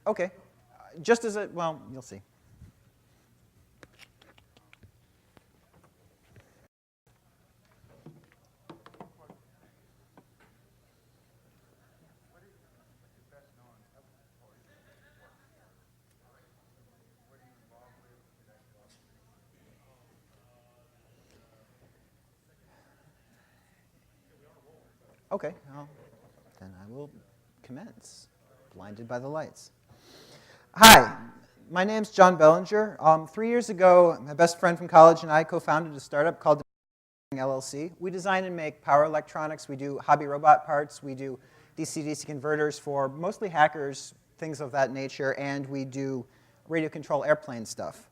Okay. Just as a, well, you'll see. Okay, well, then I will commence, blinded by the lights. Hi, my name's John Bellinger. 3 years ago, my best friend from college and I co-founded a startup called LLC. We design and make power electronics. We do hobby robot parts. We do DC-DC converters for mostly hackers, things of that nature, and we do radio control airplane stuff.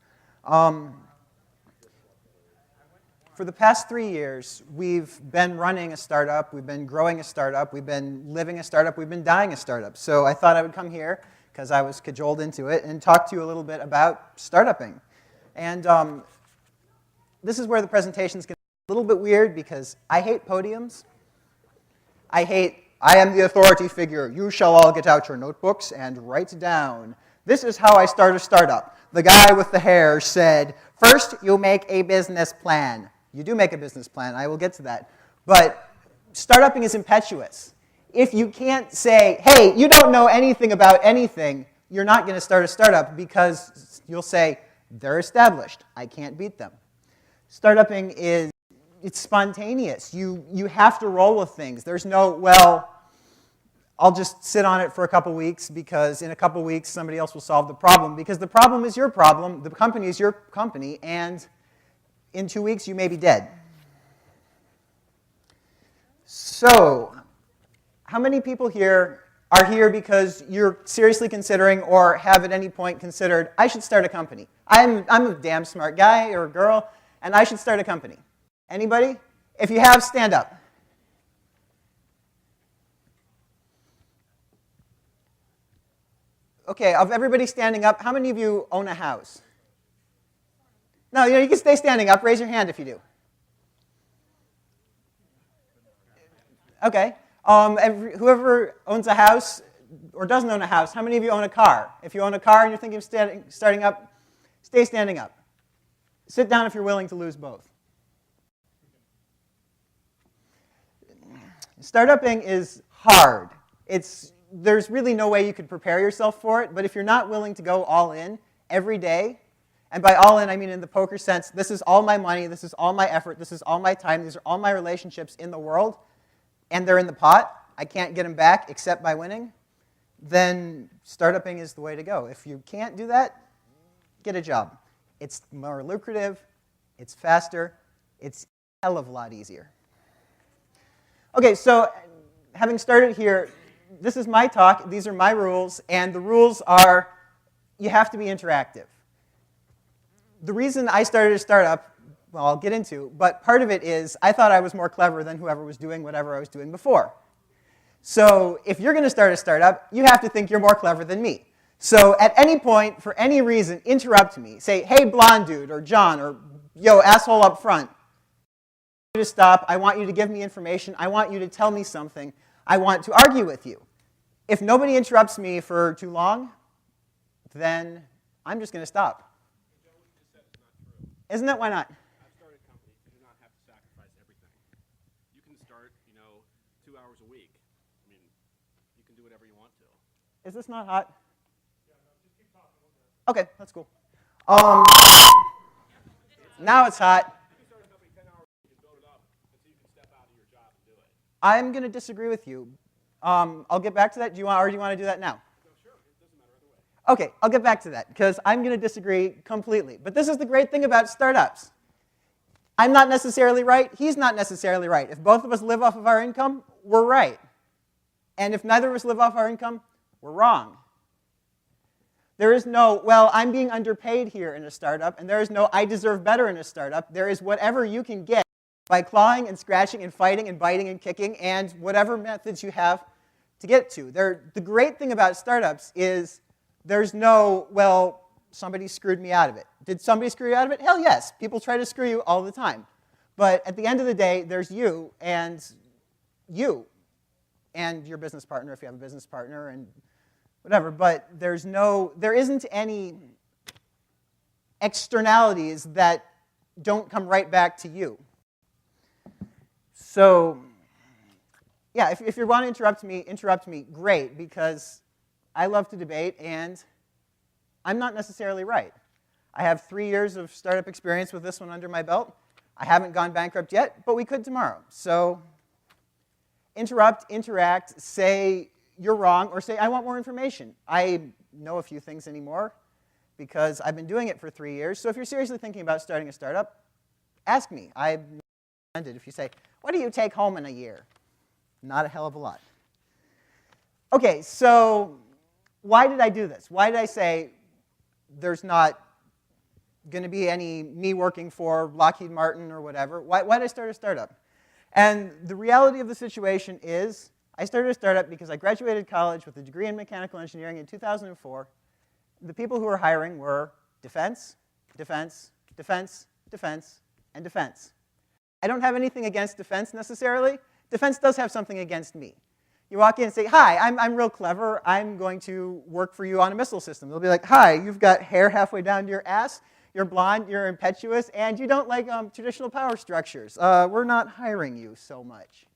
For the past 3 years, we've been running a startup, we've been growing a startup, we've been living a startup, we've been dying a startup. So I thought I would come here, because I was cajoled into it, and talk to you a little bit about startupping. And this is where the presentation's going to be a little bit weird, because I hate podiums. I am the authority figure. You shall all get out your notebooks and write down. This is how I start a startup. The guy with the hair said, first you make a business plan. You do make a business plan. I will get to that. But startupping is impetuous. If you can't say, hey, you don't know anything about anything, you're not going to start a startup because you'll say, they're established. I can't beat them. Startupping is, it's spontaneous. You have to roll with things. There's no, well, I'll just sit on it for a couple weeks because in a couple weeks somebody else will solve the problem, because the problem is your problem, the company is your company, and in 2 weeks you may be dead. So, how many people here are here because you're seriously considering or have at any point considered, I should start a company? I'm a damn smart guy or girl, and I should start a company. Anybody? If you have, stand up. Okay, of everybody standing up, how many of you own a house? No, you can stay standing up. Raise your hand if you do. Okay. Whoever owns a house or doesn't own a house, how many of you own a car? If you own a car and you're thinking of starting up, stay standing up. Sit down if you're willing to lose both. Startupping is hard. There's really no way you could prepare yourself for it, but if you're not willing to go all in every day, and by all in, I mean in the poker sense, this is all my money, this is all my effort, this is all my time, these are all my relationships in the world, and they're in the pot, I can't get them back except by winning, then startupping is the way to go. If you can't do that, get a job. It's more lucrative, it's faster, it's a hell of a lot easier. Okay, so having started here, this is my talk, these are my rules, and the rules are you have to be interactive. The reason I started a startup, well, I'll get into, but part of it is I thought I was more clever than whoever was doing whatever I was doing before. So if you're going to start a startup, you have to think you're more clever than me. So at any point, for any reason, interrupt me. Say, hey, blonde dude, or John, or yo, asshole up front. I want you to stop. I want you to give me information. I want you to tell me something. I want to argue with you. If nobody interrupts me for too long, then I'm just going to stop. Isn't it? Why not? I've started companies. You do not have to sacrifice everything. You can start, 2 hours a week. I mean, you can do whatever you want to. Is this not hot? Yeah, no, just keep talking. Okay, that's cool. Now it's hot. You can start a company 10 hours a week and build it up until you can step out of your job and do it. I'm going to disagree with you. I'll get back to that. Do you want to do that now? No, sure. It doesn't matter either way. Okay, I'll get back to that, because I'm going to disagree completely. But this is the great thing about startups. I'm not necessarily right. He's not necessarily right. If both of us live off of our income, we're right. And if neither of us live off our income, we're wrong. There is no, well, I'm being underpaid here in a startup, and there is no, I deserve better in a startup. There is whatever you can get by clawing and scratching and fighting and biting and kicking and whatever methods you have to get to. The great thing about startups is there's no, well, somebody screwed me out of it. Did somebody screw you out of it? Hell yes. People try to screw you all the time. But at the end of the day, there's you and your business partner, if you have a business partner, and whatever, but there isn't any externalities that don't come right back to you. So, yeah, if you want to interrupt me, great, because I love to debate, and I'm not necessarily right. I have 3 years of startup experience with this one under my belt. I haven't gone bankrupt yet, but we could tomorrow. So interrupt, interact, say you're wrong, or say I want more information. I know a few things anymore because I've been doing it for 3 years. So if you're seriously thinking about starting a startup, ask me. I'm not offended if you say, what do you take home in a year? Not a hell of a lot. Okay, so why did I do this? Why did I say there's not going to be any me working for Lockheed Martin or whatever? Why did I start a startup? And the reality of the situation is I started a startup because I graduated college with a degree in mechanical engineering in 2004. The people who were hiring were defense, defense, defense, defense, and defense. I don't have anything against defense necessarily. Defense does have something against me. You walk in and say, hi, I'm real clever. I'm going to work for you on a missile system. They'll be like, hi, you've got hair halfway down to your ass. You're blonde, you're impetuous, and you don't like traditional power structures. We're not hiring you so much.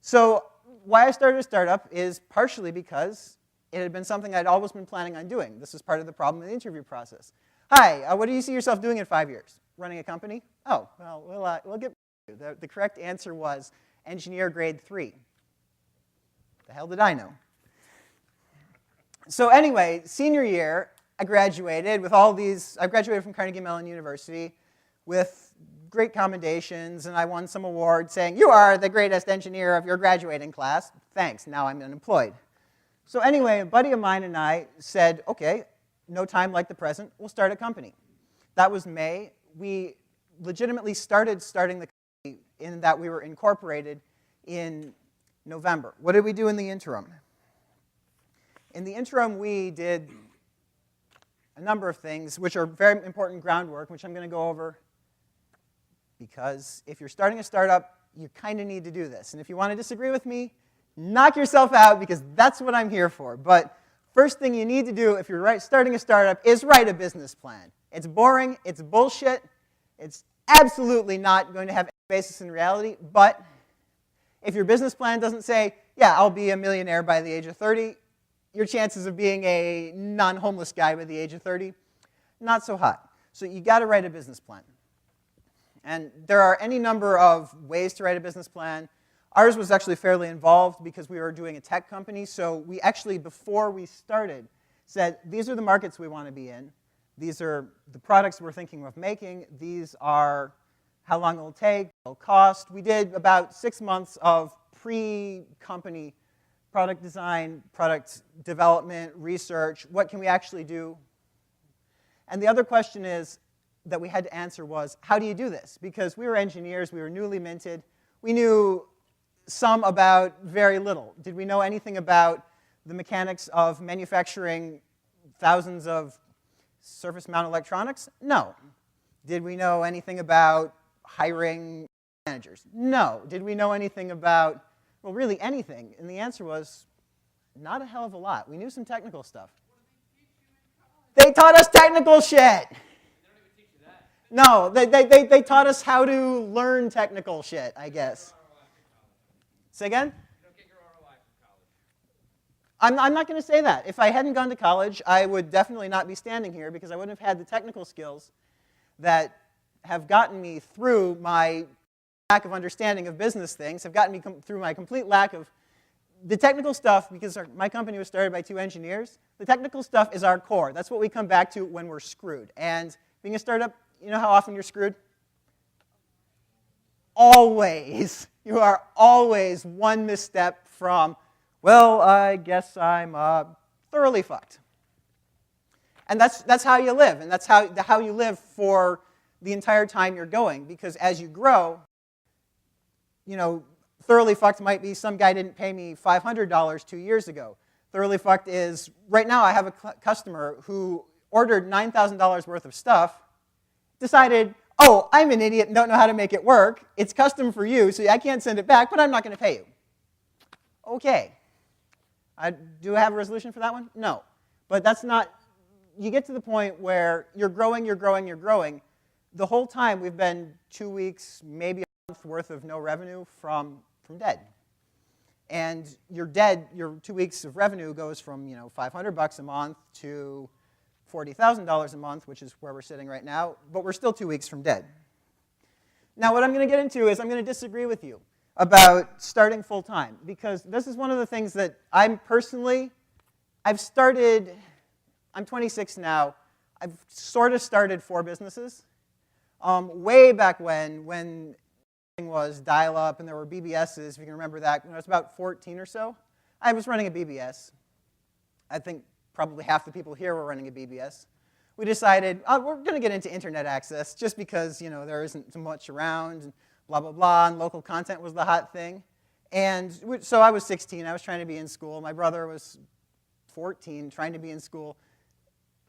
So why I started a startup is partially because it had been something I'd always been planning on doing. This was part of the problem in the interview process. Hi, what do you see yourself doing in 5 years? Running a company? Oh, well, we'll get to you. The correct answer was engineer grade 3. The hell did I know? So anyway, senior year, I graduated with all these. I graduated from Carnegie Mellon University with great commendations, and I won some award saying, you are the greatest engineer of your graduating class. Thanks, now I'm unemployed. So anyway, a buddy of mine and I said, okay, no time like the present, we'll start a company. That was May. We legitimately starting the company in that we were incorporated in November. What did we do in the interim? In the interim, we did a number of things, which are very important groundwork, which I'm going to go over, because if you're starting a startup, you kind of need to do this. And if you want to disagree with me, knock yourself out, because that's what I'm here for. But first thing you need to do if you're starting a startup is write a business plan. It's boring, it's bullshit, it's absolutely not going to have any basis in reality, but if your business plan doesn't say, yeah, I'll be a millionaire by the age of 30, your chances of being a non-homeless guy by the age of 30, not so hot. So you got to write a business plan. And there are any number of ways to write a business plan. Ours was actually fairly involved because we were doing a tech company. So we actually, before we started, said, these are the markets we want to be in. These are the products we're thinking of making. These are how long it will take, it'll cost. We did about 6 months of pre-company product design, product development, research. What can we actually do? And the other question is that we had to answer was, how do you do this? Because we were engineers, we were newly minted. We knew some about very little. Did we know anything about the mechanics of manufacturing thousands of surface-mount electronics? No. Did we know anything about hiring managers? No. Did we know anything about, well, really anything? And the answer was, not a hell of a lot. We knew some technical stuff. They taught us technical shit. They don't even teach you that. No, they taught us how to learn technical shit, I guess. Say again? You don't get your ROI from college. I'm not going to say that. If I hadn't gone to college, I would definitely not be standing here because I wouldn't have had the technical skills that have gotten me through my lack of understanding of business things, have gotten me through my complete lack of the technical stuff, because my company was started by 2 engineers. The technical stuff is our core. That's what we come back to when we're screwed. And being a startup, you know how often you're screwed? Always. You are always one misstep from, well, I guess I'm thoroughly fucked. And that's how you live, and that's how you live for the entire time you're going, because as you grow, you know, thoroughly fucked might be some guy didn't pay me $500 2 years ago. Thoroughly fucked is, right now I have a customer who ordered $9,000 worth of stuff, decided, oh, I'm an idiot and don't know how to make it work. It's custom for you, so I can't send it back, but I'm not going to pay you. Okay. Do I have a resolution for that one? No. But that's not, you get to the point where you're growing, you're growing, you're growing. The whole time we've been 2 weeks, maybe a month worth of no revenue from dead. And your 2 weeks of revenue goes from $500 a month to $40,000 a month, which is where we're sitting right now, but we're still 2 weeks from dead. Now what I'm going to get into is I'm going to disagree with you about starting full time, because this is one of the things that I'm 26 now, I've sort of started 4 businesses. Way back when everything was dial-up and there were BBSs, if you can remember that, when I was about 14 or so, I was running a BBS. I think probably half the people here were running a BBS. We decided, we're going to get into internet access just because there isn't too much around, and blah, blah, blah, and local content was the hot thing. And so I was 16, I was trying to be in school. My brother was 14, trying to be in school.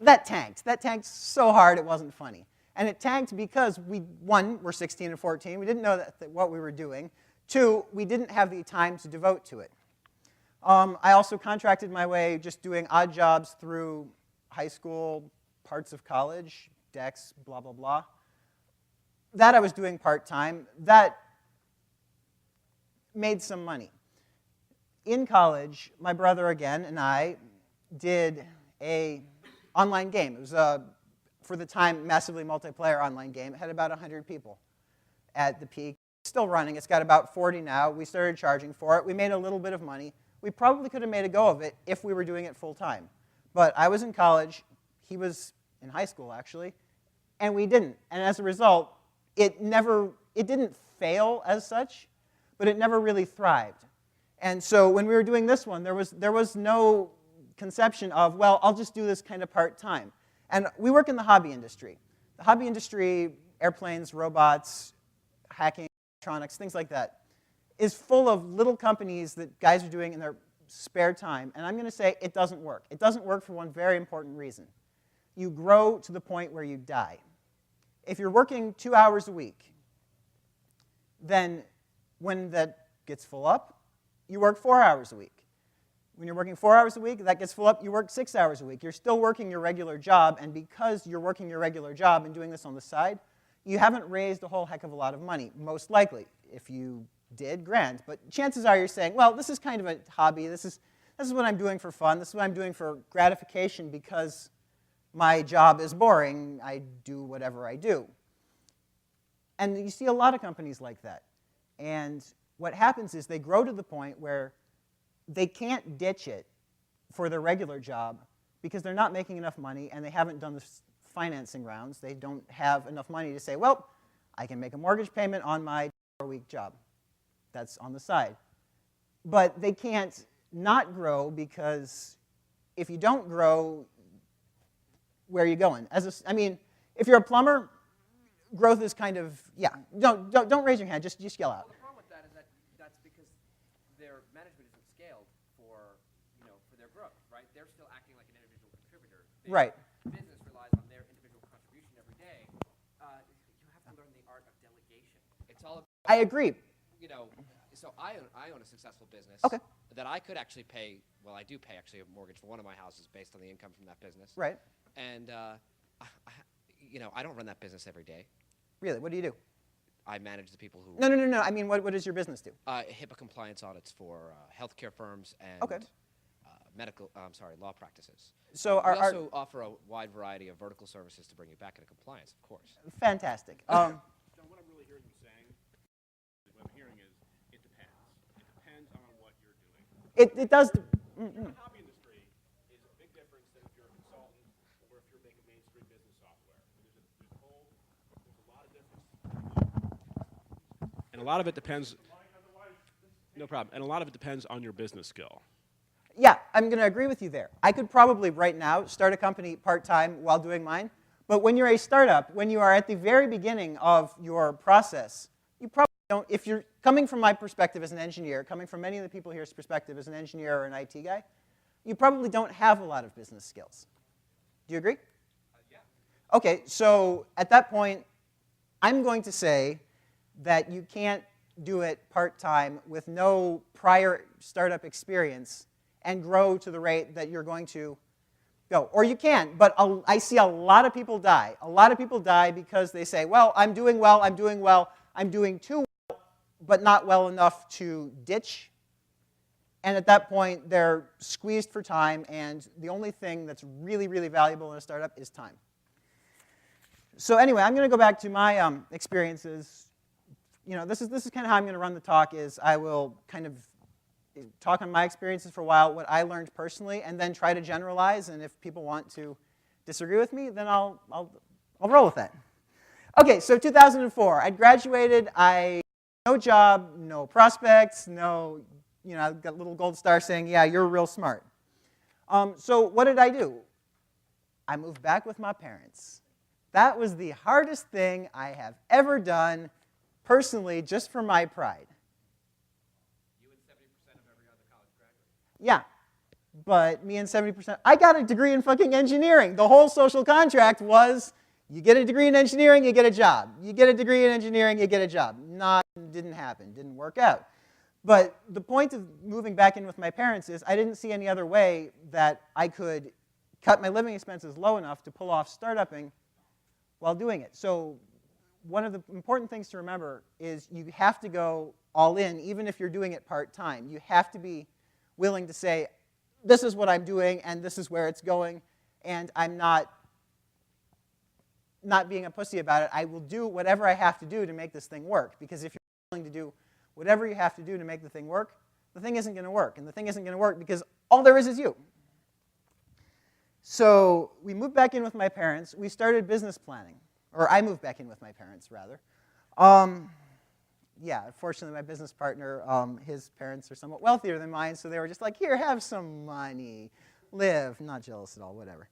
That tanked. That tanked so hard it wasn't funny. And it tanked because one, we're 16 and 14. We didn't know what we were doing. 2, we didn't have the time to devote to it. I also contracted my way just doing odd jobs through high school, parts of college, decks, blah, blah, blah. That I was doing part-time. That made some money. In college, my brother again and I did an online game. It was for the time, massively multiplayer online game. It had about 100 people at the peak. It's still running. It's got about 40 now. We started charging for it. We made a little bit of money. We probably could have made a go of it if we were doing it full time. But I was in college. He was in high school, actually. And we didn't. And as a result, it didn't fail as such, but it never really thrived. And so when we were doing this one, there was no conception of, well, I'll just do this kind of part-time. And we work in the hobby industry. The hobby industry, airplanes, robots, hacking, electronics, things like that, is full of little companies that guys are doing in their spare time. And I'm going to say it doesn't work. It doesn't work for one very important reason. You grow to the point where you die. If you're working 2 hours a week, then when that gets full up, you work 4 hours a week. When you're working 4 hours a week, that gets full up, you work 6 hours a week. You're still working your regular job, and because you're working your regular job and doing this on the side, you haven't raised a whole heck of a lot of money, most likely. If you did, grand. But chances are you're saying, well, this is kind of a hobby. This is what I'm doing for fun. This is what I'm doing for gratification because my job is boring. I do whatever I do. And you see a lot of companies like that. And what happens is they grow to the point where they can't ditch it for their regular job because they're not making enough money and they haven't done the financing rounds. They don't have enough money to say, well, I can make a mortgage payment on my 2-hour-a-week job. That's on the side. But they can't not grow because if you don't grow, where are you going? If you're a plumber, growth is kind of, yeah. Don't raise your hand. Just yell out. Well, the problem with that is that's because their management isn't scaled for their growth, right? They're still acting like an individual contributor. Right. Business relies on their individual contribution every day. You have to learn the art of delegation. It's all about, I agree. So I own a successful business. Okay. That I could actually pay. Well, I do pay actually a mortgage for one of my houses based on the income from that business. Right. And I don't run that business every day. Really? What do you do? I manage the people who. No. I mean, what does your business do? HIPAA compliance audits for healthcare firms and Okay. law practices. So we also offer a wide variety of vertical services to bring you back into compliance, of course. Fantastic. So what I'm really hearing you saying, what I'm hearing is, it depends. It depends on what you're doing. It does. If you're in the hobby industry, is a big difference than if you're a consultant or if you're making mainstream business software. There's a lot of difference. And a lot of it depends. No problem. And a lot of it depends on your business skill. Yeah, I'm going to agree with you there. I could probably right now start a company part-time while doing mine. But when you're a startup, when you are at the very beginning of your process, you probably don't, if you're coming from my perspective as an engineer, coming from many of the people here's perspective as an engineer or an IT guy, you probably don't have a lot of business skills. Do you agree? Yeah. Okay, so at that point, I'm going to say that you can't do it part-time with no prior startup experience and grow to the rate that you're going to go. Or you can, but I see a lot of people die. A lot of people die because they say, well, I'm doing well, I'm doing well, I'm doing too well, but not well enough to ditch. And at that point, they're squeezed for time, and the only thing that's really, really valuable in a startup is time. So anyway, I'm going to go back to my experiences. This is kind of how I'm going to run the talk. Is I will kind of talk on my experiences for a while, what I learned personally, and then try to generalize. And if people want to disagree with me, then I'll roll with that. Okay, so 2004, I graduated. No job, no prospects, no. I've got a little gold star saying, yeah, you're real smart. So what did I do? I moved back with my parents. That was the hardest thing I have ever done, personally, just for my pride. You and 70% of every other college graduate. Yeah, but me and 70%. I got a degree in fucking engineering. The whole social contract was, you get a degree in engineering, you get a job. You get a degree in engineering, you get a job. Didn't happen, didn't work out. But the point of moving back in with my parents is I didn't see any other way that I could cut my living expenses low enough to pull off startupping while doing it. So one of the important things to remember is you have to go all in, even if you're doing it part-time. You have to be willing to say, this is what I'm doing, and this is where it's going, and I'm not being a pussy about it. I will do whatever I have to do to make this thing work, because if you're willing to do whatever you have to do to make the thing work, the thing isn't going to work. And the thing isn't going to work because all there is you. So we moved back in with my parents. We started business planning. Or I moved back in with my parents, rather. Yeah, fortunately, my business partner, his parents are somewhat wealthier than mine, so they were just like, here, have some money. Live. Not jealous at all, whatever.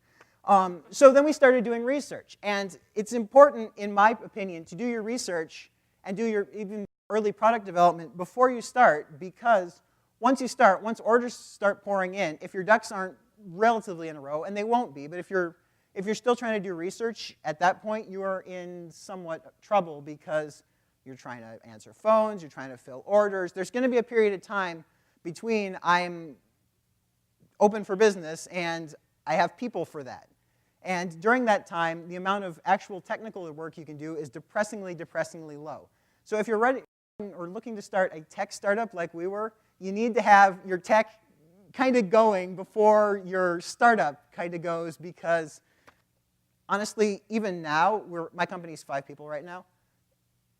So then we started doing research. And it's important, in my opinion, to do your research and do your even early product development before you start, because once orders start pouring in, if your ducks aren't relatively in a row, and they won't be, but if you're still trying to do research, at that point you are in somewhat trouble because you're trying to answer phones, you're trying to fill orders. There's going to be a period of time between I'm open for business and I have people for that. And during that time, the amount of actual technical work you can do is depressingly, depressingly low. So if you're ready or looking to start a tech startup like we were, you need to have your tech kind of going before your startup kind of goes, because honestly, even now, my company's 5 people right now.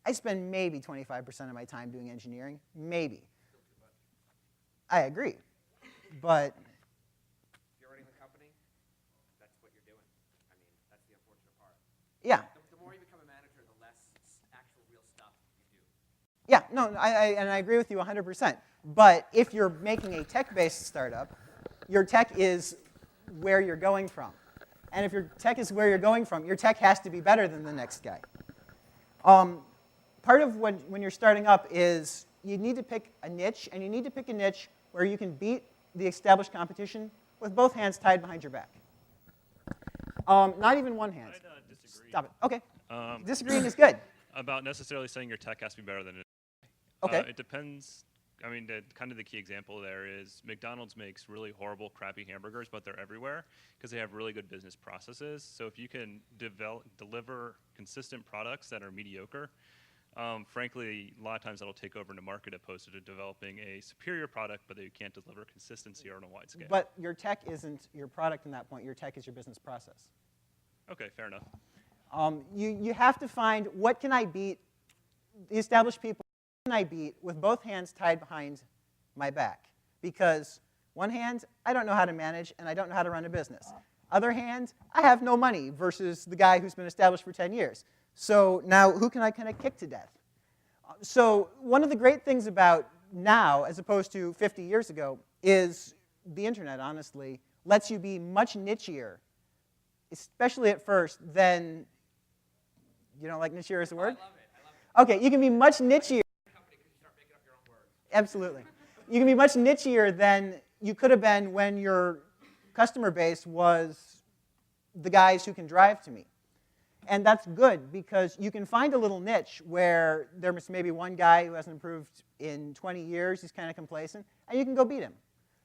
I spend maybe 25% of my time doing engineering, maybe. I agree, but If you're running the company, that's what you're doing. I mean, that's the unfortunate part. yeah. The more you become a manager, the less actual real stuff you do. Yeah, no, I agree with you 100%. But if you're making a tech-based startup, your tech is where you're going from. And if your tech is where you're going from, your tech has to be better than the next guy. Part of when you're starting up is you need to pick a niche, and you need to pick a niche where you can beat the established competition with both hands tied behind your back. Not even one hand. I'd disagree. Stop it. Okay. Disagreeing is good. About necessarily saying your tech has to be better than it. Okay. It depends. I mean, kind of the key example there is McDonald's makes really horrible, crappy hamburgers, but they're everywhere because they have really good business processes. So if you can deliver consistent products that are mediocre, frankly, a lot of times that'll take over in the market opposed to developing a superior product, but that you can't deliver consistency on a wide scale. But your tech isn't your product in that point. Your tech is your business process. Okay, fair enough. You have to find, what can I beat the established people, what can I beat with both hands tied behind my back? Because one hand, I don't know how to manage, and I don't know how to run a business. Other hand, I have no money versus the guy who's been established for 10 years. So now, who can I kind of kick to death? So one of the great things about now, as opposed to 50 years ago, is the internet, honestly, lets you be much nichier, especially at first, than, you don't like nichier as a word? I love it. Okay, you can be much nichier. Company, because you start making up your own words. Absolutely. You can be much nichier than you could have been when your customer base was the guys who can drive to me. And that's good, because you can find a little niche where there's maybe one guy who hasn't improved in 20 years, he's kind of complacent, and you can go beat him.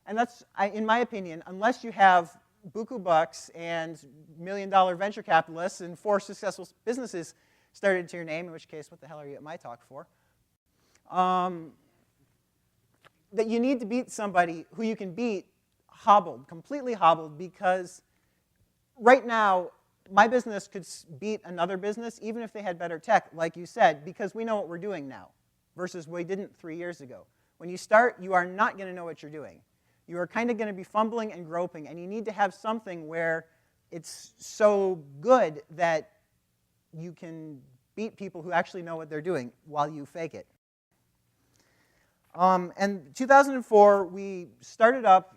And that's, in my opinion, unless you have buku bucks and million-dollar venture capitalists and 4 successful businesses started to your name, in which case, what the hell are you at my talk for? That you need to beat somebody who you can beat hobbled, completely hobbled, because right now, my business could beat another business, even if they had better tech, like you said, because we know what we're doing now, versus we didn't 3 years ago. When you start, you are not going to know what you're doing. You are kind of going to be fumbling and groping, and you need to have something where it's so good that you can beat people who actually know what they're doing while you fake it. And 2004, we started up.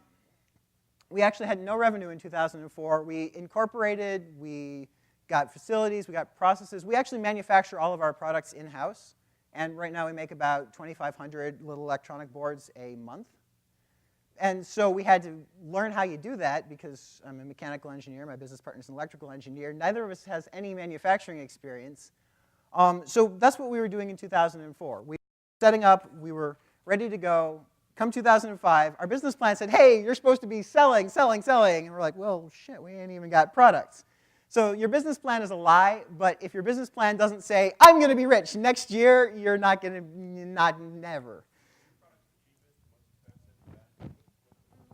We actually had no revenue in 2004. We incorporated, we got facilities, we got processes. We actually manufacture all of our products in-house. And right now we make about 2,500 little electronic boards a month. And so we had to learn how you do that because I'm a mechanical engineer, my business partner's an electrical engineer. Neither of us has any manufacturing experience. So that's what we were doing in 2004. We were setting up, we were ready to go. Come 2005, our business plan said, hey, you're supposed to be selling. And we're like, well, shit, we ain't even got products. So your business plan is a lie, but if your business plan doesn't say, I'm going to be rich next year, you're not going to, never.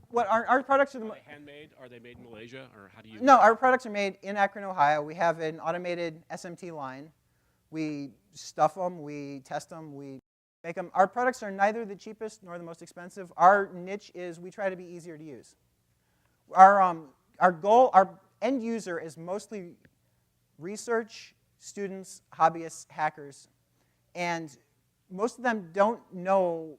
What our products are the most handmade? Are they made in Malaysia, or how do you? No, our products are made in Akron, Ohio. We have an automated SMT line. We stuff them, we test them, we make them. Our products are neither the cheapest nor the most expensive. Our niche is we try to be easier to use. Our goal, our end user is mostly research, students, hobbyists, hackers, and most of them don't know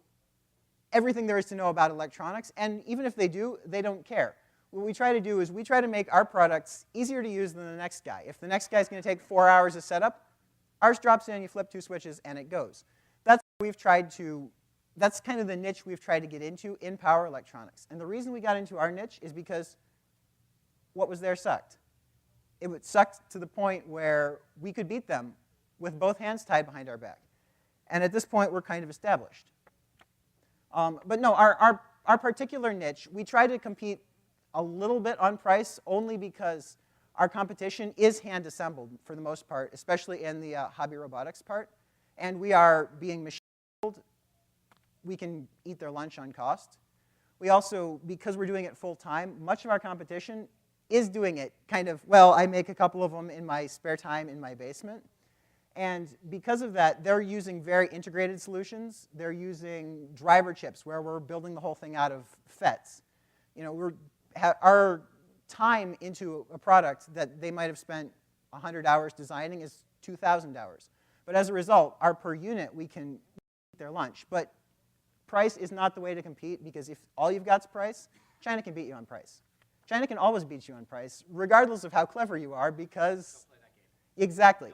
everything there is to know about electronics, and even if they do, they don't care. What we try to do is we try to make our products easier to use than the next guy. If the next guy's going to take 4 hours to set up, ours drops in, you flip 2 switches, and it goes. That's kind of the niche we've tried to get into in power electronics. And the reason we got into our niche is because what was there sucked. It sucked to the point where we could beat them with both hands tied behind our back. And at this point, we're kind of established. But no, our particular niche, we try to compete a little bit on price only because our competition is hand-assembled for the most part, especially in the hobby robotics part. And we are being machine-built. We can eat their lunch on cost. We also, because we're doing it full-time, much of our competition is doing it kind of, well, I make a couple of them in my spare time in my basement. And because of that, they're using very integrated solutions. They're using driver chips where we're building the whole thing out of FETs. You know, our time into a product that they might have spent 100 hours designing is 2,000 hours. But as a result, our per unit, we can eat their lunch. But price is not the way to compete because if all you've got is price, China can beat you on price. China can always beat you on price, regardless of how clever you are, because exactly,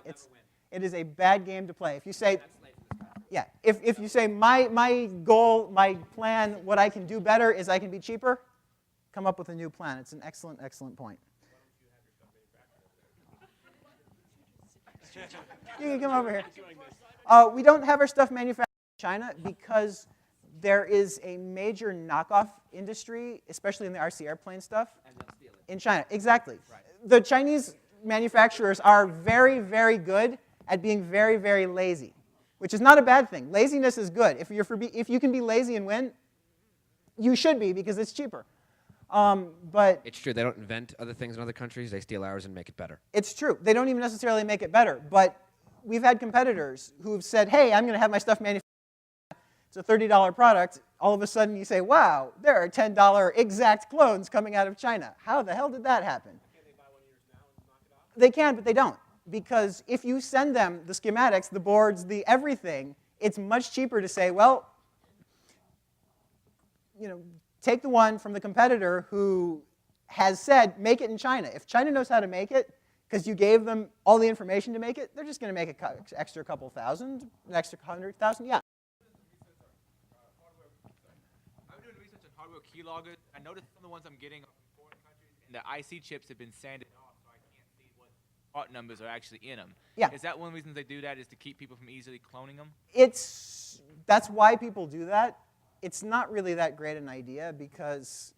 it is a bad game to play. If you say, yeah, if you say my goal, my plan, what I can do better is I can be cheaper, come up with a new plan. It's an excellent, excellent point. You can come over here. We don't have our stuff manufactured in China because there is a major knockoff industry, especially in the RC airplane stuff, in China. Exactly. Right. The Chinese manufacturers are very, very good at being very, very lazy, which is not a bad thing. Laziness is good. If you can be lazy and win, you should be because it's cheaper. But it's true. They don't invent other things in other countries. They steal ours and make it better. It's true. They don't even necessarily make it better. But we've had competitors who've said, hey, I'm going to have my stuff manufactured. It's a $30 product. All of a sudden you say, wow, there are $10 exact clones coming out of China. How the hell did that happen? Can they buy one of yours now and knock it off? They can, but they don't. Because if you send them the schematics, the boards, the everything, it's much cheaper to say, well, you know, take the one from the competitor who has said, make it in China. If China knows how to make it, because you gave them all the information to make it, they're just going to make an extra couple thousand, an extra 100,000, yeah. I'm doing research on hardware keyloggers. I noticed some of the ones I'm getting are from foreign countries, and the IC chips have been sanded off, so I can't see what part numbers are actually in them. Yeah. Is that one reason they do that, is to keep people from easily cloning them? That's why people do that. it's not really that great an idea because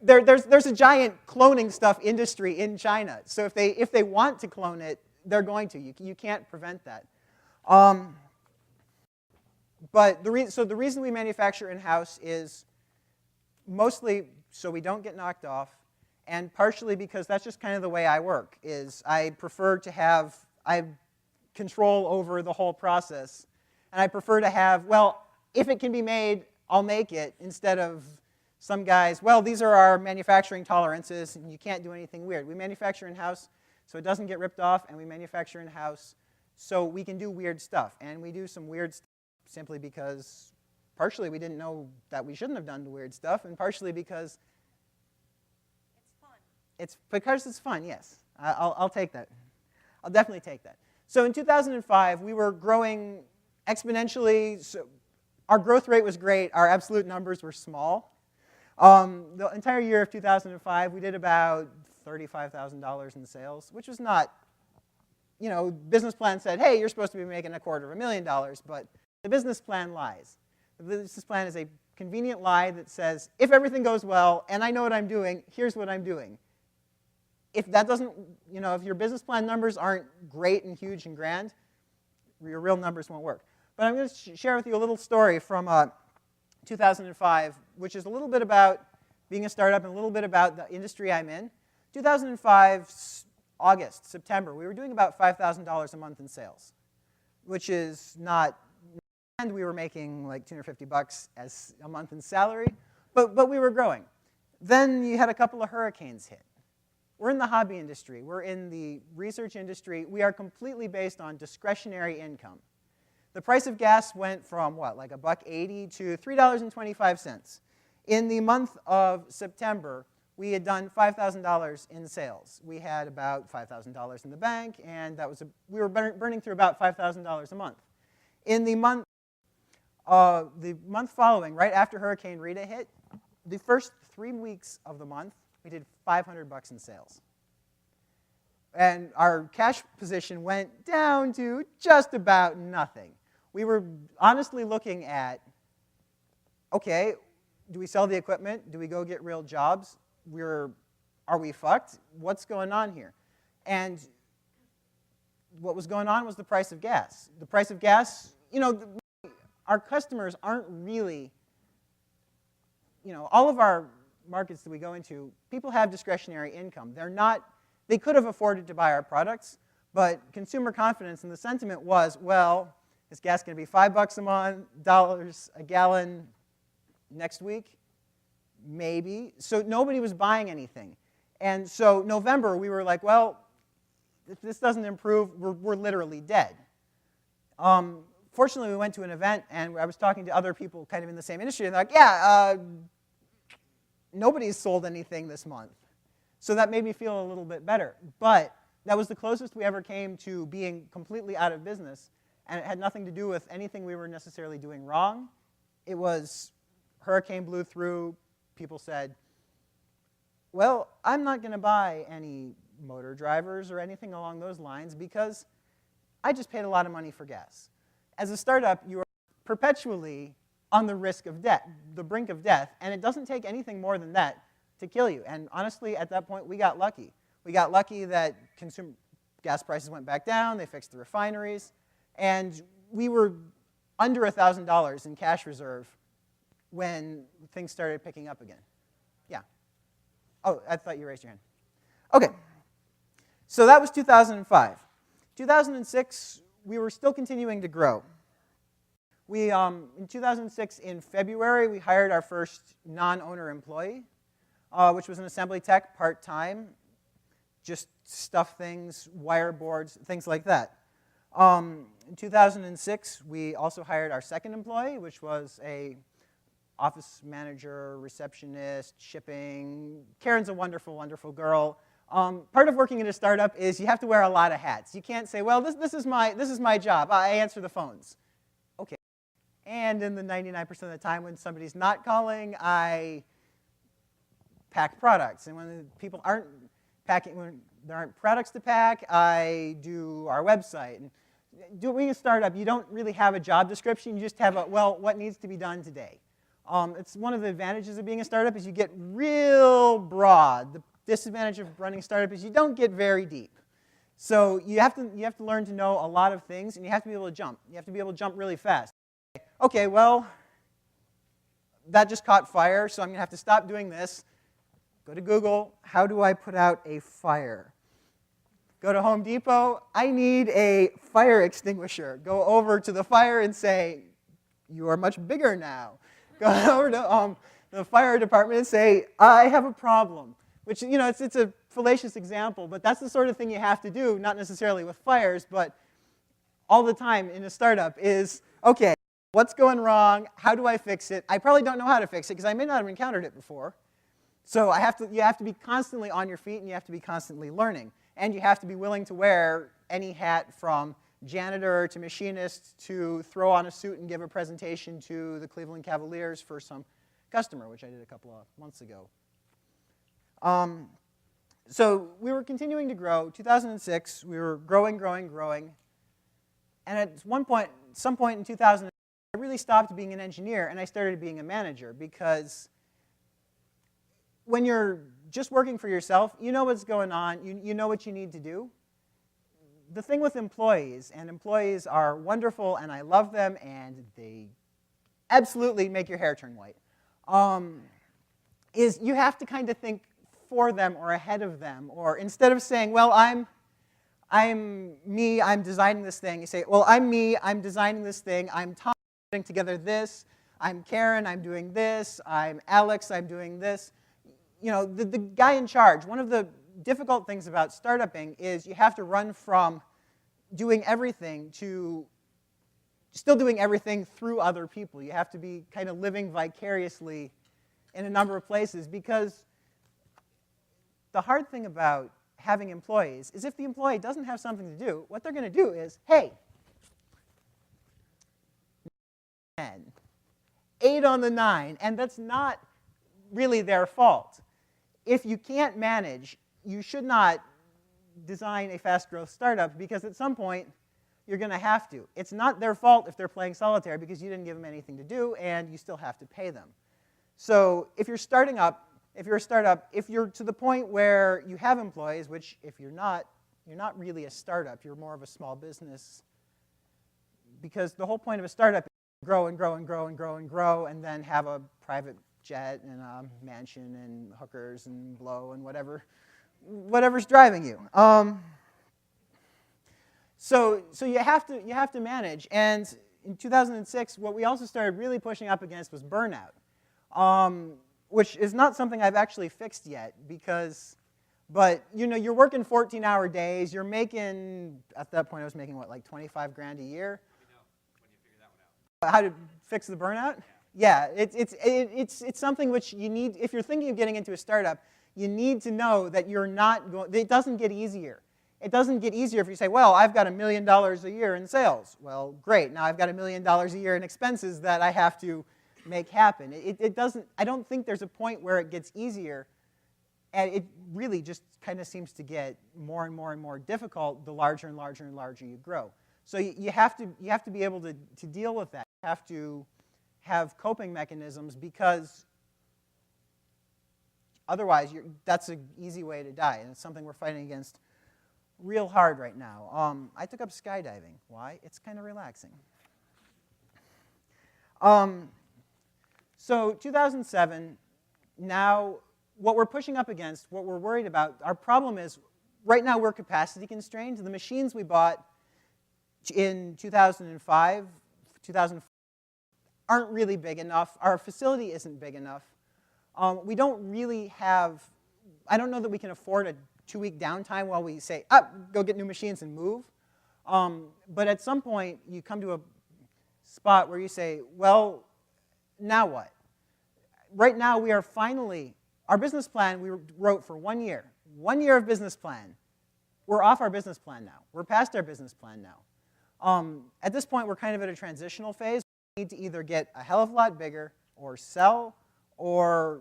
there's a giant cloning stuff industry in China. So if they want to clone it, they're going to. You can't prevent that. But the reason we manufacture in-house is mostly so we don't get knocked off, and partially because that's just kind of the way I work. Is I prefer to have control over the whole process, and I prefer to have, well, if it can be made, I'll make it, instead of some guys, well, these are our manufacturing tolerances, and you can't do anything weird. We manufacture in-house so it doesn't get ripped off, and we manufacture in-house so we can do weird stuff. And we do some weird stuff simply because partially we didn't know that we shouldn't have done the weird stuff, and partially because it's fun. it's because it's fun, yes. I'll take that. I'll definitely take that. So in 2005, we were growing exponentially. So our growth rate was great. Our absolute numbers were small. The entire year of 2005, we did about $35,000 in sales, which was not, business plan said, hey, you're supposed to be making $250,000, but the business plan lies. The business plan is a convenient lie that says, if everything goes well and I know what I'm doing, here's what I'm doing. If that doesn't, if your business plan numbers aren't great and huge and grand, your real numbers won't work. But I'm going to share with you a little story from 2005, which is a little bit about being a startup and a little bit about the industry I'm in. 2005, August, September, we were doing about $5,000 a month in sales, which is not, and we were making like $250 as a month in salary, but we were growing. Then you had a couple of hurricanes hit. We're in the hobby industry. We're in the research industry. We are completely based on discretionary income. The price of gas went from, what, like $1.80 to $3.25. In the month of September, we had done $5,000 in sales. We had about $5,000 in the bank, and we were burning through about $5,000 a month. In the month following, right after Hurricane Rita hit, the first 3 weeks of the month, we did $500 in sales. And our cash position went down to just about nothing. We were honestly looking at, okay, do we sell the equipment? Do we go get real jobs? Are we fucked? What's going on here? And what was going on was the price of gas. The price of gas, our customers aren't really, all of our markets that we go into, people have discretionary income. They could have afforded to buy our products, but consumer confidence and the sentiment was, well, is gas going to be $5 a month, dollars a gallon next week? Maybe. So nobody was buying anything. And so November, we were like, well, if this doesn't improve, we're literally dead. Fortunately, we went to an event, and I was talking to other people kind of in the same industry, and they're like, yeah, nobody's sold anything this month. So that made me feel a little bit better. But that was the closest we ever came to being completely out of business, and it had nothing to do with anything we were necessarily doing wrong. It was hurricane blew through. People said, well, I'm not going to buy any motor drivers or anything along those lines because I just paid a lot of money for gas. As a startup, you are perpetually on the risk of death, the brink of death, and it doesn't take anything more than that to kill you. And honestly, at that point, we got lucky. We got lucky that gas prices went back down, they fixed the refineries, and we were under $1,000 in cash reserve when things started picking up again. Yeah. Oh, I thought you raised your hand. Okay. So that was 2005. 2006, we were still continuing to grow. In 2006, in February, we hired our first non-owner employee, which was an assembly tech, part-time, just stuff things, wire boards, things like that. In 2006, we also hired our second employee, which was a office manager, receptionist, shipping. Karen's a wonderful, wonderful girl. Part of working in a startup is you have to wear a lot of hats. You can't say, well, this is my job. I answer the phones. Okay. And in the 99% of the time when somebody's not calling, I pack products. And when people aren't packing, when there aren't products to pack, I do our website. And doing a startup, you don't really have a job description. You just have a, well, what needs to be done today. It's one of the advantages of being a startup is you get real broad. The disadvantage of running a startup is you don't get very deep. So you have to learn to know a lot of things, and you have to be able to jump. You have to be able to jump really fast. Okay, well, that just caught fire, so I'm going to have to stop doing this. Go to Google. How do I put out a fire? Go to Home Depot. I need a fire extinguisher. Go over to the fire and say, you are much bigger now. Go over to the fire department and say, I have a problem. Which, you know, it's a fallacious example, but that's the sort of thing you have to do, not necessarily with fires, but all the time in a startup is, okay, what's going wrong? How do I fix it? I probably don't know how to fix it because I may not have encountered it before. So you have to be constantly on your feet, and you have to be constantly learning. And you have to be willing to wear any hat from janitor to machinist to throw on a suit and give a presentation to the Cleveland Cavaliers for some customer, which I did a couple of months ago. So we were continuing to grow. 2006, we were growing. And at some point in 2000, I really stopped being an engineer, and I started being a manager, because when you're just working for yourself, you know what's going on, you know what you need to do. The thing with employees, and employees are wonderful, and I love them, and they absolutely make your hair turn white, is you have to kind of think for them or ahead of them, or instead of saying, well, I'm me, I'm designing this thing, you say, well, I'm me, I'm designing this thing, I'm Tom, putting together this, I'm Karen, I'm doing this, I'm Alex, I'm doing this. You know, the guy in charge, one of the difficult things about startupping is you have to run from doing everything to still doing everything through other people. You have to be kind of living vicariously in a number of places, because the hard thing about having employees is if the employee doesn't have something to do, what they're going to do is, hey, 10, 8 on the 9, and that's not really their fault. If you can't manage, you should not design a fast growth startup, because at some point you're going to have to. It's not their fault if they're playing solitaire, because you didn't give them anything to do and you still have to pay them. So if you're starting up, if you're a startup, if you're to the point where you have employees, which if you're not really a startup, you're more of a small business, because the whole point of a startup is to grow and grow and grow and grow and grow, and then have a private jet and a mansion and hookers and blow and whatever's driving you. So you have to manage. And in 2006, what we also started really pushing up against was burnout, which is not something I've actually fixed yet, but you know, you're working 14-hour days. You're making, at that point I was making what, like 25 grand a year? Let me know when you figure that one out. How to fix the burnout? Yeah, it's something which you need, if you're thinking of getting into a startup, you need to know that you're not going, it doesn't get easier. It doesn't get easier if you say, well, I've got $1 million a year in sales. Well, great, now I've got $1 million a year in expenses that I have to make happen. It doesn't, I don't think there's a point where it gets easier, and it really just kind of seems to get more and more and more difficult the larger and larger and larger you grow. So you have to be able to deal with that. You have to have coping mechanisms, because otherwise that's an easy way to die, and it's something we're fighting against real hard right now. I took up skydiving. Why? It's kind of relaxing. So 2007, now what we're pushing up against, what we're worried about, our problem is right now we're capacity constrained. The machines we bought in 2005, 2004 aren't really big enough. Our facility isn't big enough. We don't really have, I don't know that we can afford a 2-week downtime while we say, go get new machines and move. But at some point, you come to a spot where you say, well, now what? Right now, we are finally, our business plan we wrote for 1 year. 1 year of business plan. We're off our business plan now. We're past our business plan now. At this point, we're kind of at a transitional phase. We need to either get a hell of a lot bigger, or sell, or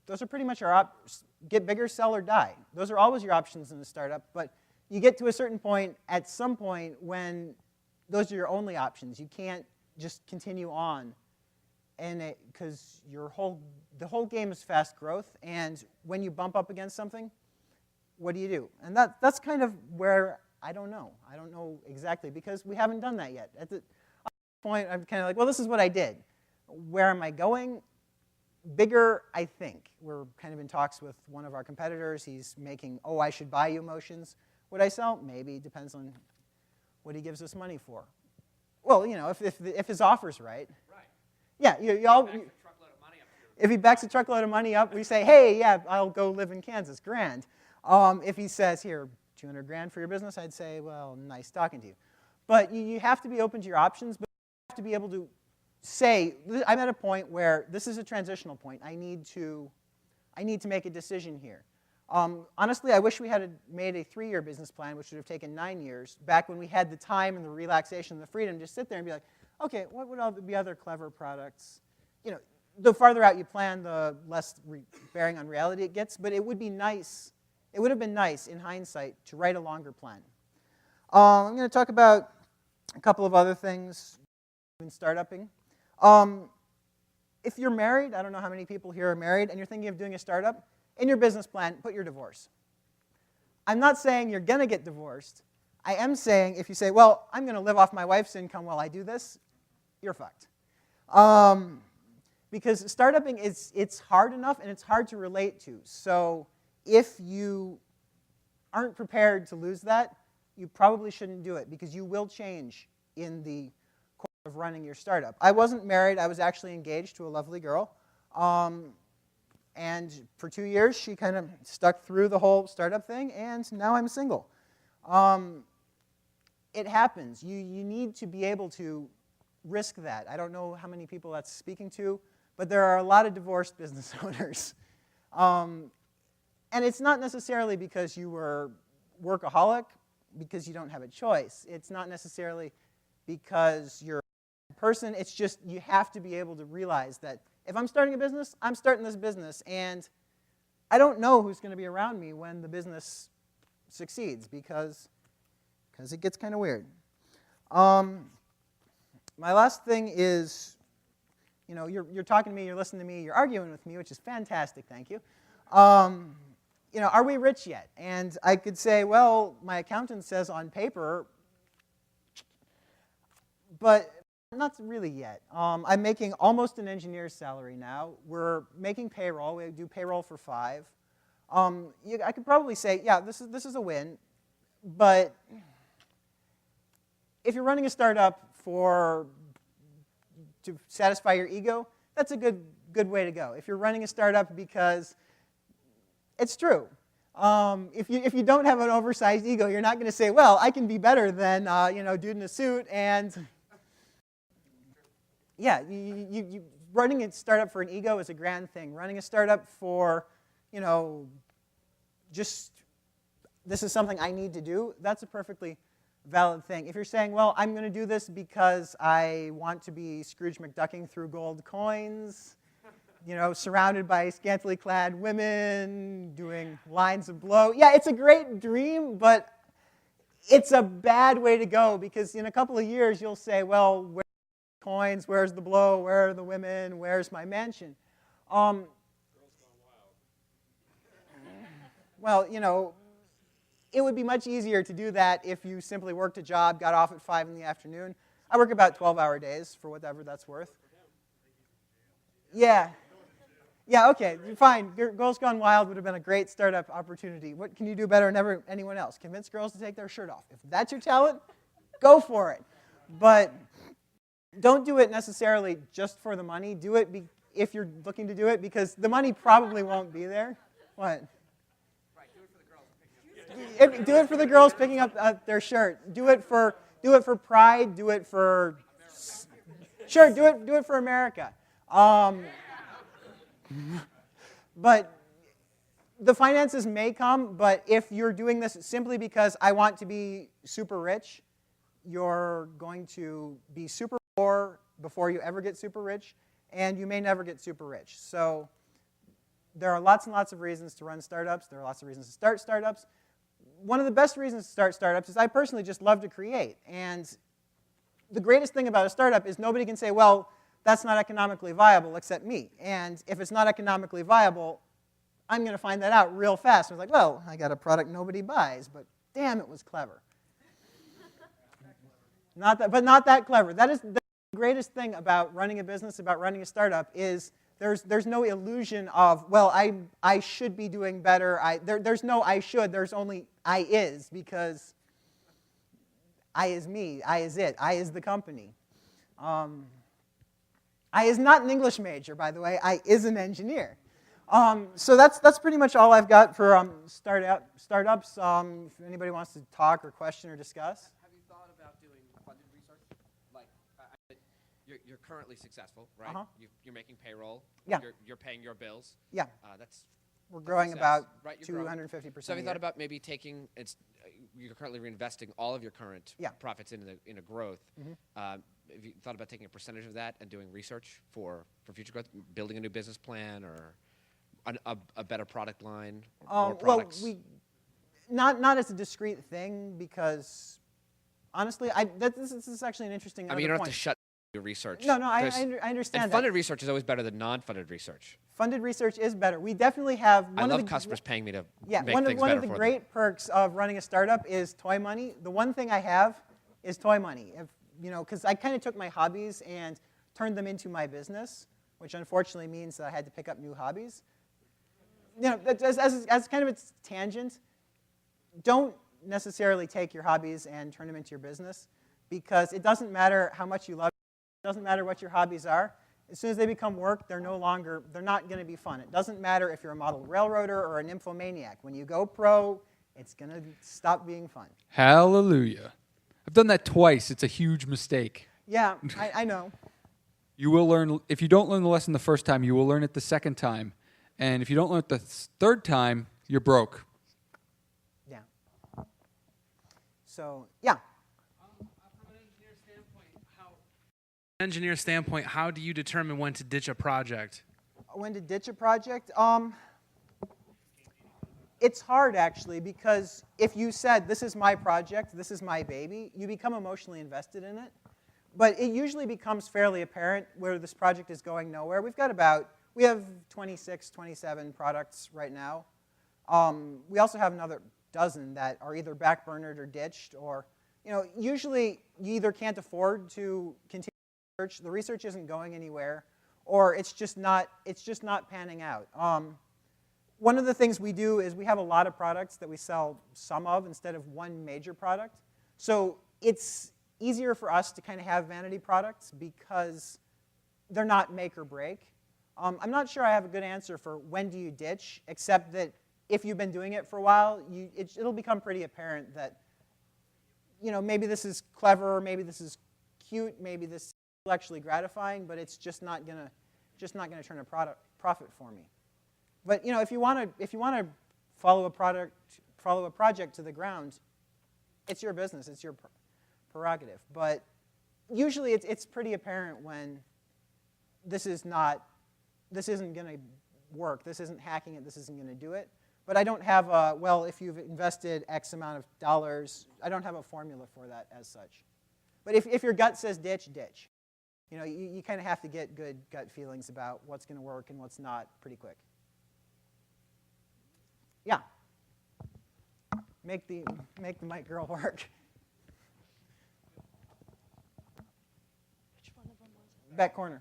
those are pretty much our options. Get bigger, sell, or die. Those are always your options in a startup, but you get to a certain point, at some point, when those are your only options. You can't just continue on, and because the whole game is fast growth, and when you bump up against something, what do you do? And that's kind of where I don't know. I don't know exactly, because we haven't done that yet. At the point, I'm kind of like, well, this is what I did. Where am I going? Bigger, I think. We're kind of in talks with one of our competitors. He's making, oh, I should buy you motions. Would I sell? Maybe. Depends on what he gives us money for. Well, you know, if his offer's right. Right. Yeah, if he backs a truckload of money up, we say, hey, yeah, I'll go live in Kansas, grand. If he says, here, 200 grand for your business, I'd say, well, nice talking to you. But you have to be open to your options, but you have to be able to say, I'm at a point where this is a transitional point. I need to make a decision here. Honestly, I wish we had made a 3-year business plan, which would have taken 9 years, back when we had the time and the relaxation and the freedom to sit there and be like, okay, what would be other clever products? You know, the farther out you plan, the less bearing on reality it gets, but it would be nice. It would have been nice, in hindsight, to write a longer plan. I'm going to talk about a couple of other things in startuping. If you're married, I don't know how many people here are married, and you're thinking of doing a startup, in your business plan, put your divorce. I'm not saying you're going to get divorced. I am saying if you say, well, I'm going to live off my wife's income while I do this, you're fucked. Because startuping, it's hard enough, and it's hard to relate to. So if you aren't prepared to lose that, you probably shouldn't do it, because you will change in the course of running your startup. I wasn't married. I was actually engaged to a lovely girl. And for 2 years, she kind of stuck through the whole startup thing, and now I'm single. It happens. You need to be able to risk that. I don't know how many people that's speaking to, but there are a lot of divorced business owners. And it's not necessarily because you were workaholic, because you don't have a choice. It's not necessarily because you're a person. It's just you have to be able to realize that if I'm starting a business, I'm starting this business, and I don't know who's going to be around me when the business succeeds, because it gets kind of weird. My last thing is, you know, you're talking to me, you're listening to me, you're arguing with me, which is fantastic, thank you. You know, are we rich yet? And I could say, well, my accountant says on paper, but not really yet. I'm making almost an engineer's salary now. We're making payroll. We do payroll for 5. I could probably say, yeah, this is a win. But if you're running a startup to satisfy your ego, that's a good way to go. If you're running a startup because it's true. If you don't have an oversized ego, you're not going to say, well, I can be better than you know, dude in a suit and. Yeah, running a startup for an ego is a grand thing. Running a startup for, you know, just this is something I need to do, that's a perfectly valid thing. If you're saying, well, I'm going to do this because I want to be Scrooge McDucking through gold coins, you know, surrounded by scantily clad women, doing lines of blow. Yeah, it's a great dream, but it's a bad way to go, because in a couple of years you'll say, well, coins, where's the blow, where are the women, where's my mansion? Well, you know, it would be much easier to do that if you simply worked a job, got off at 5 in the afternoon. I work about 12-hour days, for whatever that's worth. Yeah. Yeah, okay, fine. Girls Gone Wild would have been a great startup opportunity. What can you do better than anyone else? Convince girls to take their shirt off. If that's your talent, go for it. But don't do it necessarily just for the money. Do it if you're looking to do it, because the money probably won't be there. What? Right, do it for the girls. Do it for the girls picking up their shirt. Do it for pride. Do it for sure. Do it for America. But the finances may come. But if you're doing this simply because I want to be super rich, you're going to be super poor before you ever get super rich, and you may never get super rich. So there are lots and lots of reasons to run startups. There are lots of reasons to start startups. one of the best reasons to start startups is I personally just love to create. And the greatest thing about a startup is nobody can say, well, that's not economically viable except me. And if it's not economically viable, I'm going to find that out real fast. I was like, well, I got a product nobody buys, but damn, it was clever. But not that clever. That is the greatest thing about running a business, about running a startup, is there's no illusion of, well, I should be doing better. There's no I should. There's only I is, because I is me. I is it. I is the company. I is not an English major, by the way. I is an engineer. So that's pretty much all I've got for startups. If anybody wants to talk or question or discuss. Have you thought about doing funded research? Like, you're currently successful, right? Uh-huh. You're making payroll. Yeah. You're paying your bills. Yeah. We're That's growing success, about right? You're growing. 250%. So have you a thought year. about maybe taking you're currently reinvesting all of your current Yeah. profits into growth. Have you thought about taking a percentage of that and doing research for future growth, building a new business plan or a better product line, more products? Well, not as a discrete thing, because honestly, this is actually an interesting. I mean, you don't point. have to shut your research. No, I There's- understand And that. funded research is always better than non-funded research. Funded research is better. We definitely have. I love customers paying me to make one things of better the for them. great perks of running a startup is toy money. The one thing I have is toy money. Because I kind of took my hobbies and turned them into my business, which unfortunately means that I had to pick up new hobbies. As kind of a tangent, don't necessarily take your hobbies and turn them into your business, because it doesn't matter how much you love it. It doesn't matter what your hobbies are. As soon as they become work, they're not going to be fun. It doesn't matter if you're a model railroader or an infomaniac. When you go pro, it's going to stop being fun. Hallelujah. I've done that twice. It's a huge mistake. Yeah, I know. You will learn, if you don't learn the lesson the first time, you will learn it the second time. And if you don't learn it the third time, you're broke. Yeah. So, yeah. From an engineer standpoint, how do you determine when to ditch a project? When to ditch a project? It's hard, actually, because if you said, this is my project, this is my baby, you become emotionally invested in it. But it usually becomes fairly apparent where this project is going nowhere. We have 26, 27 products right now. We also have another dozen that are either backburnered or ditched, or, usually you either can't afford to continue research, the research isn't going anywhere, or it's just not panning out. One of the things we do is we have a lot of products that we sell some of instead of one major product. So it's easier for us to kind of have vanity products because they're not make or break. I'm not sure I have a good answer for when do you ditch, except that if you've been doing it for a while, it'll become pretty apparent that maybe this is clever, maybe this is cute, maybe this is intellectually gratifying, but it's just not gonna turn a profit for me. But if you want to follow a project to the ground, it's your business, it's your prerogative. But usually it's pretty apparent when this isn't going to work, this isn't hacking it, this isn't going to do it. But I don't have if you've invested X amount of dollars, I don't have a formula for that as such. But if your gut says ditch, ditch. You kind of have to get good gut feelings about what's going to work and what's not pretty quick. Yeah. Make the mic girl work. Which one of them was it? Back corner.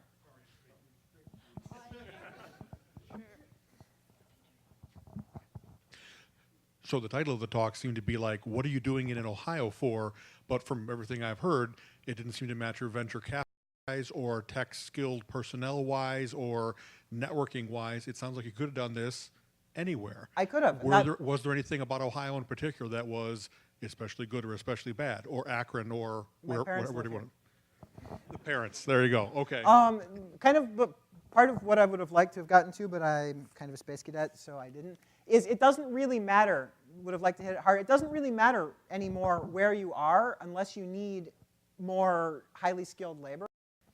So the title of the talk seemed to be like, what are you doing in Ohio for? But from everything I've heard, it didn't seem to match your venture capital-wise or tech-skilled personnel-wise or networking-wise. It sounds like you could have done this anywhere. I could have. Was there anything about Ohio in particular that was especially good or especially bad? Or Akron or My parents where do you live want? The parents. There you go. Okay. But part of what I would have liked to have gotten to, but I'm kind of a space cadet, so I didn't, is it doesn't really matter, would have liked to hit it hard, it doesn't really matter anymore where you are unless you need more highly skilled labor.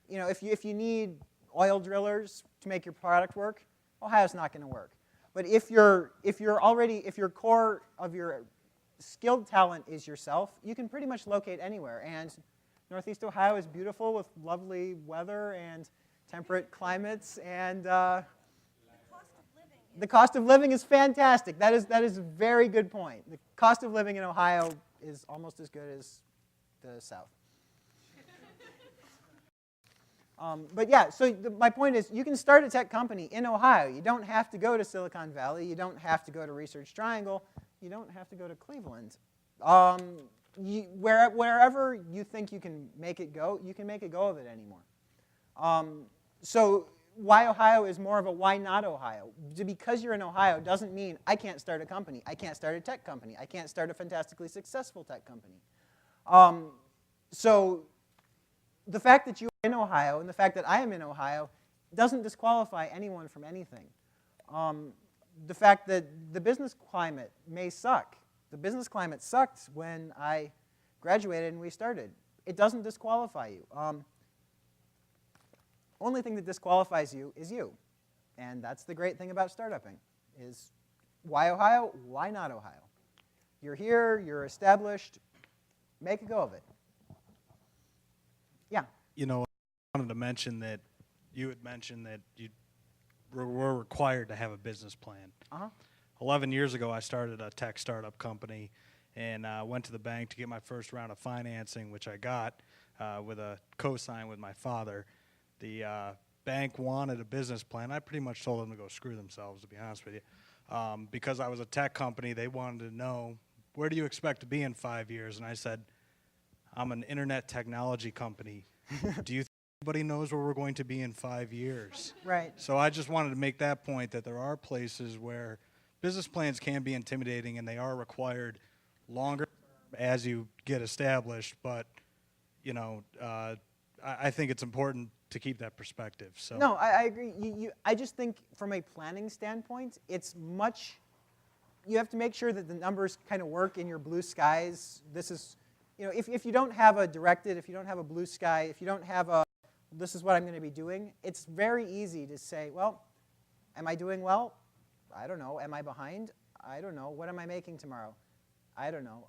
If you need oil drillers to make your product work, Ohio's not going to work. But if your core of your skilled talent is yourself, you can pretty much locate anywhere. And Northeast Ohio is beautiful with lovely weather and temperate climates, and the cost of living is fantastic. That is a very good point. The cost of living in Ohio is almost as good as the South. But yeah, so my point is you can start a tech company in Ohio. You don't have to go to Silicon Valley. You don't have to go to Research Triangle. You don't have to go to Cleveland. Wherever you think you can make it go, you can make a go of it anymore. So why Ohio is more of a why not Ohio. Because you're in Ohio doesn't mean I can't start a company. I can't start a tech company. I can't start a fantastically successful tech company. So the fact that you are in Ohio and the fact that I am in Ohio doesn't disqualify anyone from anything. The fact that the business climate may suck. The business climate sucked when I graduated and we started. It doesn't disqualify you. Only thing that disqualifies you is you. And that's the great thing about startupping, is why Ohio? Why not Ohio? You're here, you're established, make a go of it. Yeah. You know, I wanted to mention that you had mentioned that you were required to have a business plan. 11 years ago, I started a tech startup company and went to the bank to get my first round of financing, which I got with a co-sign with my father. The bank wanted a business plan. I pretty much told them to go screw themselves, to be honest with you. Because I was a tech company, they wanted to know, where do you expect to be in 5 years? And I said, I'm an internet technology company. Do you think anybody knows where we're going to be in 5 years? Right. So I just wanted to make that point, that there are places where business plans can be intimidating and they are required longer as you get established. But, you know, I think it's important to keep that perspective. So no, I agree. I just think from a planning standpoint, it's much, you have to make sure that the numbers kind of work in your blue skies. This is, you know, if you don't have a directed, if you don't have a blue sky, if you don't have a, this is what I'm going to be doing, it's very easy to say, well, am I doing well? I don't know. Am I behind? I don't know. What am I making tomorrow? I don't know.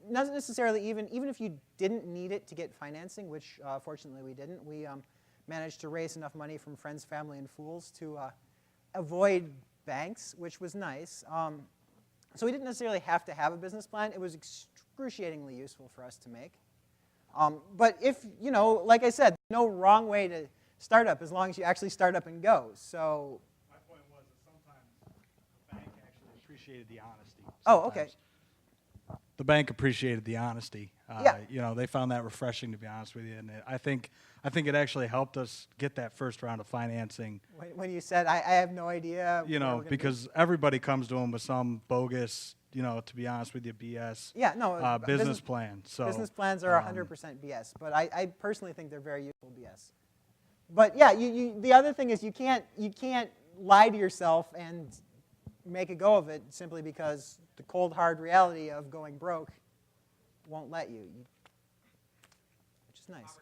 Not necessarily even if you didn't need it to get financing, which fortunately we didn't. We managed to raise enough money from friends, family, and fools to avoid banks, which was nice. So we didn't necessarily have to have a business plan. It was excruciatingly useful for us to make. But if, you know, like I said, no wrong way to start up as long as you actually start up and go. So my point was that sometimes the bank actually appreciated the honesty. Oh, okay. The bank appreciated the honesty. Yeah. You know, they found that refreshing, to be honest with you. And I think it actually helped us get that first round of financing. When you said, I have no idea. You know, because everybody comes to them with some bogus, you know, to be honest with you, BS. Yeah, no. Business plan. So business plans are 100% BS, but I personally think they're very useful BS. But yeah, the other thing is you can't lie to yourself and make a go of it simply because the cold, hard reality of going broke won't let you, which is nice.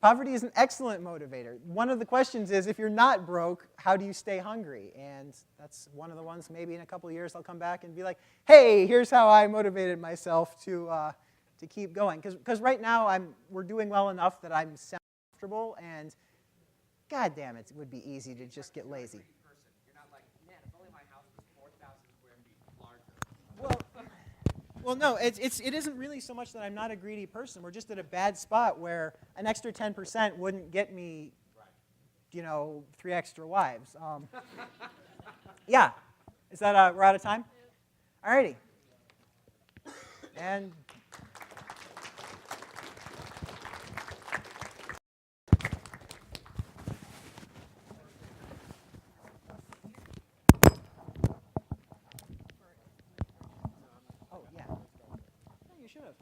Poverty is an excellent motivator. One of the questions is, if you're not broke, how do you stay hungry? And that's one of the ones maybe in a couple of years I'll come back and be like, hey, here's how I motivated myself to keep going. Because right now we're doing well enough that I'm semi-comfortable, and God damn it, it would be easy to just get lazy. Well, no, it isn't really so much that I'm not a greedy person. We're just at a bad spot where an extra 10% wouldn't get me, you know, 3 extra wives. Yeah. Is that, we're out of time? All righty. And oh, yeah. No, you should have.